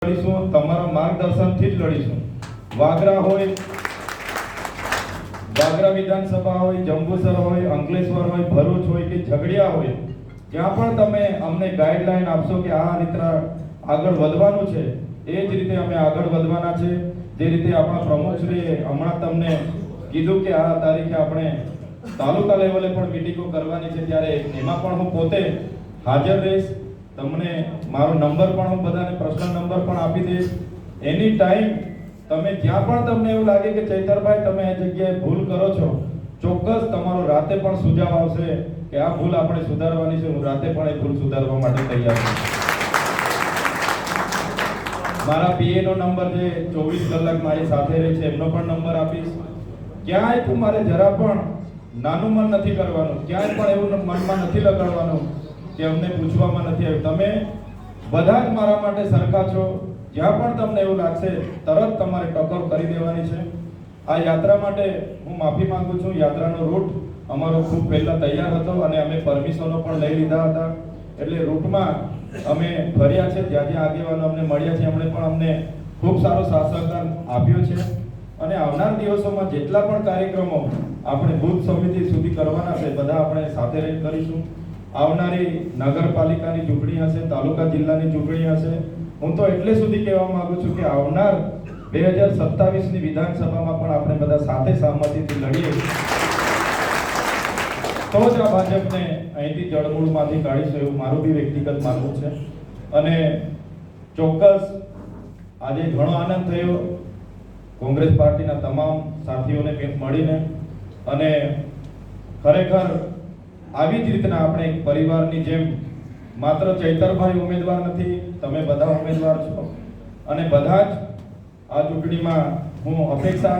લડીશું, તમારા માર્ગદર્શનથી જ લડીશું. વાગરા હોય, વાગરા વિધાનસભા હોય, જંબુસર હોય, અંકલેશ્વર હોય, ભરૂચ હોય કે ઝઘડિયા હોય, જ્યાં પણ તમે અમને ગાઈડલાઈન આપશો કે આ રીતે આગળ વધવાનું છે, એ જ રીતે અમે આગળ વધવાના છે. જે રીતે આપણા પ્રમુખશ્રીએ હમણાં તમને કીધું કે આ તારીખે આપણે તાલુકા લેવલે પણ મીટિંગો કરવાની છે, ત્યારે એમાં પણ હું પોતે હાજર રહીશ. તમને મારો નંબર પણ હું બધાને પર્સનલ નંબર પણ આપી દઈશ. એની ટાઈમ તમે જ્યાં પણ તમને એવું લાગે કે ચૈતરભાઈ તમે આ જગ્યાએ ભૂલ કરો છો, ચોક્કસ તમારો રાતે પણ સુઝાવ આવશે કે આ ભૂલ આપણે સુધારવાની છે. હું રાતે પણ એ ભૂલ સુધારવા માટે તૈયાર છું. મારા પીએ નો નંબર જે 24 કલાક મારી સાથે રહે છે એમનો પણ નંબર આપીશ. ક્યાંય તમારે જરા પણ નાનું મન નથી કરવાનું, ક્યાંય પણ એવું મનમાં નથી લગાડવાનું કે અમને પૂછવામાં નથી આવ્યું. તમે બધા જ મારા માટે સરખા છો. જ્યાં પણ તમને એવું લાગશે તરત તમારે ટકોર કરી દેવાની છે. આ યાત્રા માટે હું માફી માંગુ છું. યાત્રાનો રૂટ અમારો ખૂબ પહેલા તૈયાર હતો અને અમે પરમિશનો પણ લઈ લીધા હતા, એટલે રૂટમાં અમે ફર્યા છે. જ્યાં જ્યાં આગેવાનો અમને મળ્યા છે એમણે પણ અમને ખૂબ સારો સાથ સહકાર આપ્યો છે. અને આવનાર દિવસોમાં જેટલા પણ કાર્યક્રમો આપણે બુથ સમિતિ સુધી કરવાના છે, બધા આપણે સાથે રહીને કરીશું. આવનારી નગરપાલિકાની ચૂંટણી હશે, તાલુકા જિલ્લાની ચૂંટણી હશે. હું તો એટલે સુધી કહેવા માંગુ છું કે આવનાર 2027ની વિધાનસભામાં પણ આપણે બધા સાથે સહમતિથી લડીએ તો જ આ ભાજપને અહીંથી જળમૂળમાંથી કાઢીશું, એવું મારું બી વ્યક્તિગત માનવું છે. અને ચોક્કસ આજે ઘણો આનંદ થયો કોંગ્રેસ પાર્ટીના તમામ સાથીઓને મળીને. અને ખરેખર આવી જ રીતના આપણે એક પરિવારની જેમ, માત્ર ચૈતરભાઈ ઉમેદવાર નથી, તમે બધા ઉમેદવાર છો અને બધા જ આ ચૂંટણીમાં હું અપેક્ષા